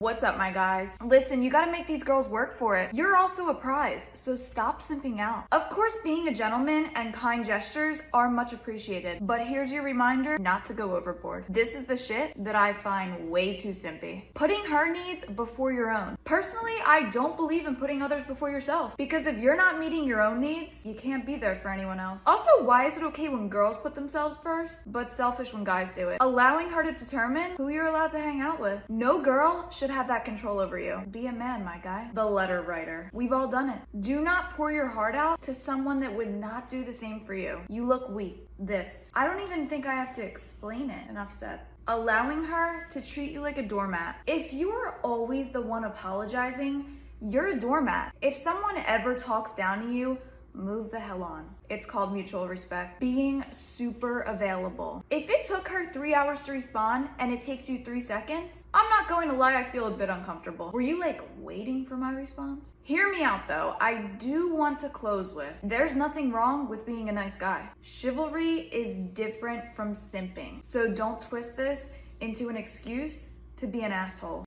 What's up, my guys? Listen, you gotta make these girls work for it. You're also a prize, so stop simping out. Of course, being a gentleman and kind gestures are much appreciated, but here's your reminder not to go overboard. This is the shit that I find way too simpy. Putting her needs before your own. Personally, I don't believe in putting others before yourself, because if you're not meeting your own needs, you can't be there for anyone else. Also, why is it okay when girls put themselves first, but selfish when guys do it? Allowing her to determine who you're allowed to hang out with. No girl should have that control over you. Be a man, my guy. The letter writer. We've all done it. Do not pour your heart out to someone that would not do the same for you. You look weak. This. I don't even think I have to explain it. Enough said. Allowing her to treat you like a doormat. If you are always the one apologizing, you're a doormat. If someone ever talks down to you, move the hell on. It's called mutual respect. Being super available. If it took her 3 hours to respond and it takes you 3 seconds, I'm not going to lie, I feel a bit uncomfortable. Were you like waiting for my response? Hear me out though. I do want to close with, there's nothing wrong with being a nice guy. Chivalry is different from simping. So don't twist this into an excuse to be an asshole.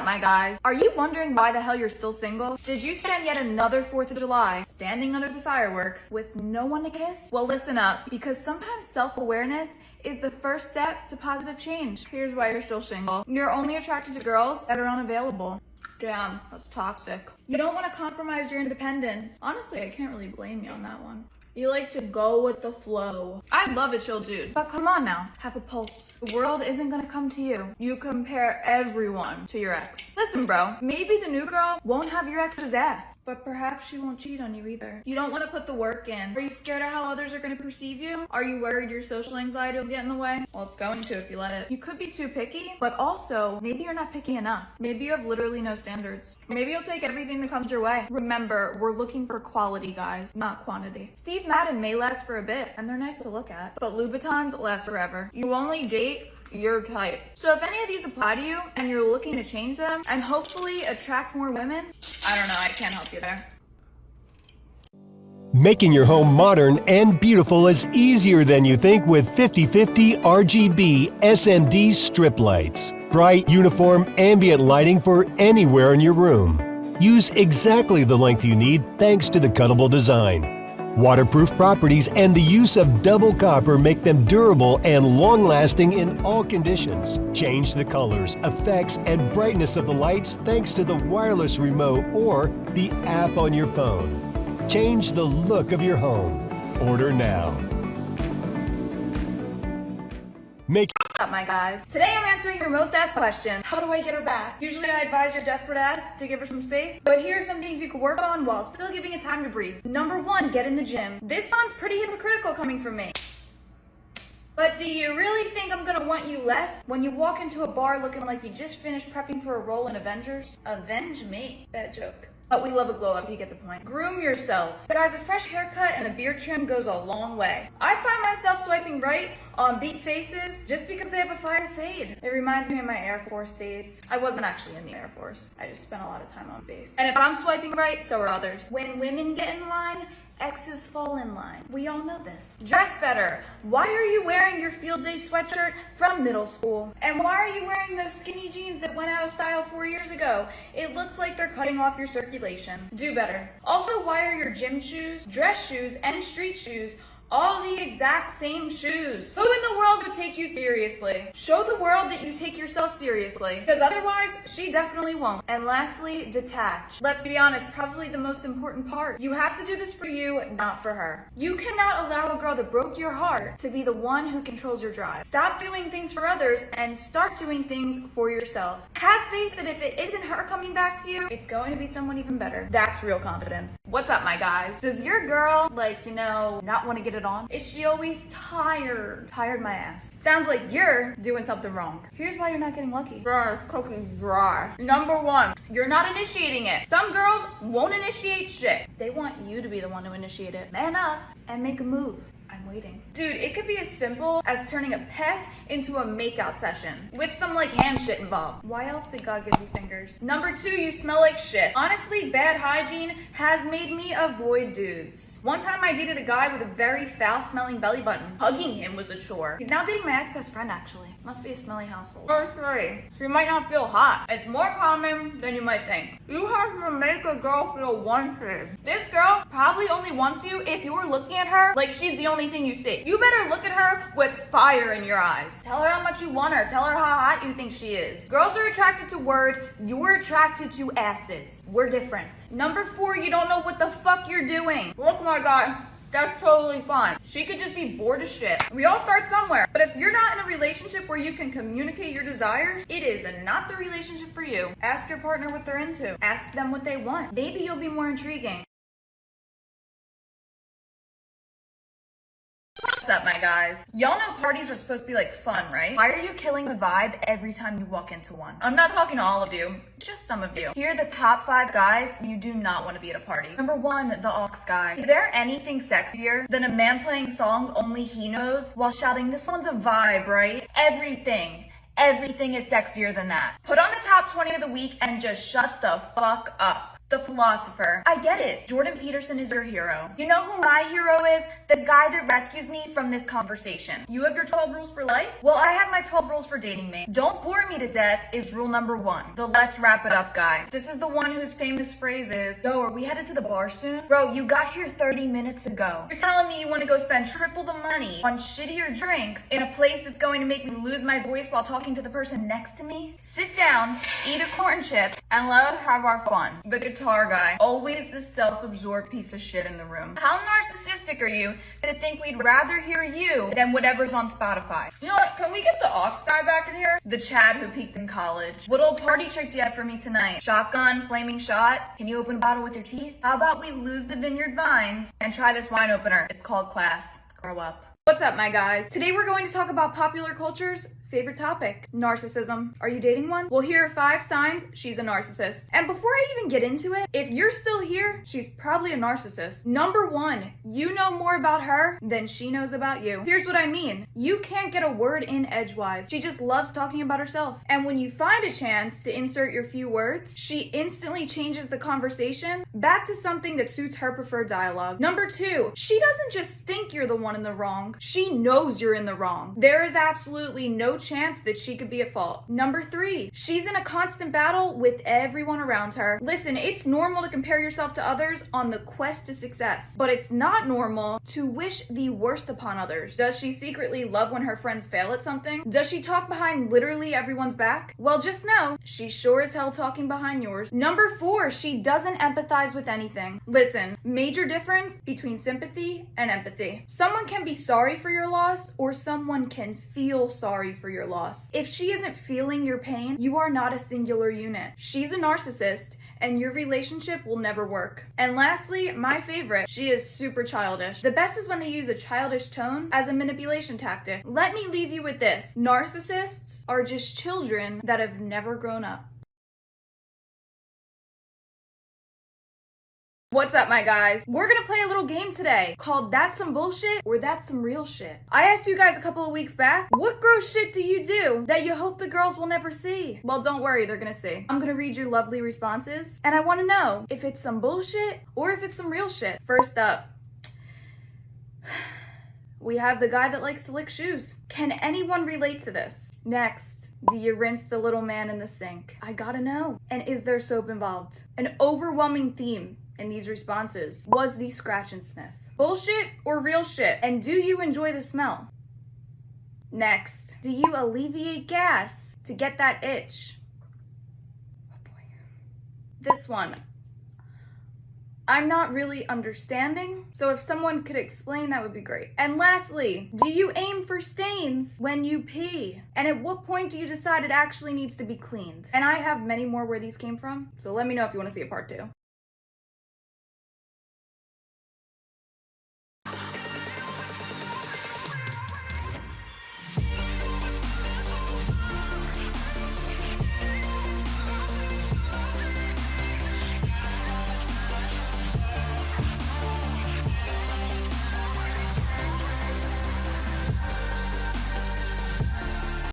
My guys, are you wondering why the hell you're still single? Did you spend yet another 4th of July standing under the fireworks with no one to kiss? Well, listen up, because sometimes self-awareness is the first step to positive change. Here's why you're still single. You're only attracted to girls that are unavailable. Damn, that's toxic. You don't want to compromise your independence. Honestly, I can't really blame you on that one. You like to go with the flow. I love a chill dude, but come on now, have a pulse. The world isn't gonna come to you. You compare everyone to your ex. Listen, bro, maybe the new girl won't have your ex's ass, but perhaps she won't cheat on you either. You don't want to put the work in. Are you scared of how others are gonna perceive you? Are you worried your social anxiety will get in the way? Well, it's going to if you let it. You could be too picky, but also maybe you're not picky enough. Maybe you have literally no standards. Maybe you'll take everything that comes your way. Remember, we're looking for quality, guys, not quantity. Steve Madden may last for a bit, and they're nice to look at, but Louboutins last forever. You only date your type. So if any of these apply to you, and you're looking to change them, and hopefully attract more women, I don't know, I can't help you there. Making your home modern and beautiful is easier than you think with 50/50 RGB SMD strip lights. Bright, uniform, ambient lighting for anywhere in your room. Use exactly the length you need thanks to the cuttable design. Waterproof properties and the use of double copper make them durable and long-lasting in all conditions. Change the colors, effects, and brightness of the lights thanks to the wireless remote or the app on your phone. Change the look of your home. Order now. Make Up, my guys. Today I'm answering your most asked question. How do I get her back? Usually I advise your desperate ass to give her some space, but here's some things you can work on while still giving it time to breathe. Number 1, get in the gym. This sounds pretty hypocritical coming from me. But do you really think I'm gonna want you less when you walk into a bar looking like you just finished prepping for a role in Avengers? Avenge me. Bad joke. But we love a glow up, you get the point. Groom yourself. Guys, a fresh haircut and a beard trim goes a long way. I find myself swiping right on beat faces just because they have a fire fade. It reminds me of my Air Force days. I wasn't actually in the Air Force. I just spent a lot of time on base. And if I'm swiping right, so are others. When women get in line, exes fall in line. We all know this. Dress better. Why are you wearing your field day sweatshirt from middle school? And why are you wearing those skinny jeans that went out of style 4 years ago? It looks like they're cutting off your circulation. Do better. Also, why are your gym shoes, dress shoes, and street shoes all the exact same shoes? Who in the world would take you seriously? Show the world that you take yourself seriously, because otherwise, she definitely won't. And lastly, detach. Let's be honest, probably the most important part. You have to do this for you, not for her. You cannot allow a girl that broke your heart to be the one who controls your drive. Stop doing things for others and start doing things for yourself. Have faith that if it isn't her coming back to you, it's going to be someone even better. That's real confidence. What's up, my guys? Does your girl, not want to get it on? Is she always tired? Tired my ass. Sounds like you're doing something wrong. Here's why you're not getting lucky. Cookie dry. Number 1, you're not initiating it. Some girls won't initiate shit. They want you to be the one to initiate it. Man up and make a move. I'm waiting. Dude, it could be as simple as turning a peck into a makeout session with some like hand shit involved. Why else did God give you fingers? Number 2, you smell like shit. Honestly, bad hygiene has made me avoid dudes. One time I dated a guy with a very foul smelling belly button. Hugging him was a chore. He's now dating my ex-best friend actually. Must be a smelly household. Number 3, she might not feel hot. It's more common than you might think. You have to make a girl feel wanted. This girl probably only wants you if you're looking at her like she's the only thing you see. You better look at her with fire in your eyes. Tell her how much you want her. Tell her how hot you think she is. Girls are attracted to words. You're attracted to asses. We're different. Number 4, you don't know what the fuck you're doing. Look, my guy. That's totally fine. She could just be bored as shit. We all start somewhere. But if you're not in a relationship where you can communicate your desires, it is not the relationship for you. Ask your partner what they're into. Ask them what they want. Maybe you'll be more intriguing. What's up, my guys? Y'all know parties are supposed to be like fun, right? Why are you killing the vibe every time you walk into one? I'm not talking to all of you, just some of you. Here are the top 5 guys you do not want to be at a party. Number 1, the aux guy. Is there anything sexier than a man playing songs only he knows while shouting, "This one's a vibe, right?" Everything is sexier than that. Put on the top 20 of the week and just shut the fuck up. The philosopher. I get it. Jordan Peterson is your hero. You know who my hero is? The guy that rescues me from this conversation. You have your 12 rules for life? Well, I have my 12 rules for dating me. Don't bore me to death is rule number 1. The let's wrap it up guy. This is the one whose famous phrase is, "Yo, are we headed to the bar soon?" Bro, you got here 30 minutes ago. You're telling me you want to go spend triple the money on shittier drinks in a place that's going to make me lose my voice while talking to the person next to me? Sit down, eat a corn chip, and let us have our fun. The guitar guy. Always the self-absorbed piece of shit in the room. How narcissistic are you to think we'd rather hear you than whatever's on Spotify? You know what? Can we get the aux guy back in here? The Chad who peaked in college. What old party trick do you have for me tonight? Shotgun, flaming shot? Can you open a bottle with your teeth? How about we lose the vineyard vines and try this wine opener? It's called class. Grow up. What's up, my guys? Today we're going to talk about popular culture's favorite topic, narcissism. Are you dating one? Well, here are 5 signs she's a narcissist. And before I even get into it, if you're still here, she's probably a narcissist. Number 1, you know more about her than she knows about you. Here's what I mean. You can't get a word in edgewise. She just loves talking about herself. And when you find a chance to insert your few words, she instantly changes the conversation back to something that suits her preferred dialogue. Number 2, she doesn't just think you're the one in the wrong. She knows you're in the wrong. There is absolutely no chance that she could be at fault. Number 3, she's in a constant battle with everyone around her. Listen, it's normal to compare yourself to others on the quest to success, but it's not normal to wish the worst upon others. Does she secretly love when her friends fail at something? Does she talk behind literally everyone's back? Well, just know, she's sure as hell talking behind yours. Number 4, she doesn't empathize with anything. Listen, major difference between sympathy and empathy. Someone can be sorry for your loss, or someone can feel sorry for your loss. If she isn't feeling your pain, you are not a singular unit. She's a narcissist, and your relationship will never work. And lastly, my favorite, she is super childish. The best is when they use a childish tone as a manipulation tactic. Let me leave you with this. Narcissists are just children that have never grown up. What's up, my guys? We're gonna play a little game today called That's Some Bullshit or That's Some Real Shit. I asked you guys a couple of weeks back, what gross shit do you do that you hope the girls will never see? Well, don't worry, they're gonna see. I'm gonna read your lovely responses, and I wanna know if it's some bullshit or if it's some real shit. First up, we have the guy that likes to lick shoes. Can anyone relate to this? Next, do you rinse the little man in the sink? I gotta know. And is there soap involved? An overwhelming theme in these responses was the scratch and sniff. Bullshit or real shit? And do you enjoy the smell? Next, do you alleviate gas to get that itch? Oh boy. This one, I'm not really understanding, so if someone could explain, that would be great. And lastly, do you aim for stains when you pee? And at what point do you decide it actually needs to be cleaned? And I have many more where these came from, so let me know if you want to see a part 2.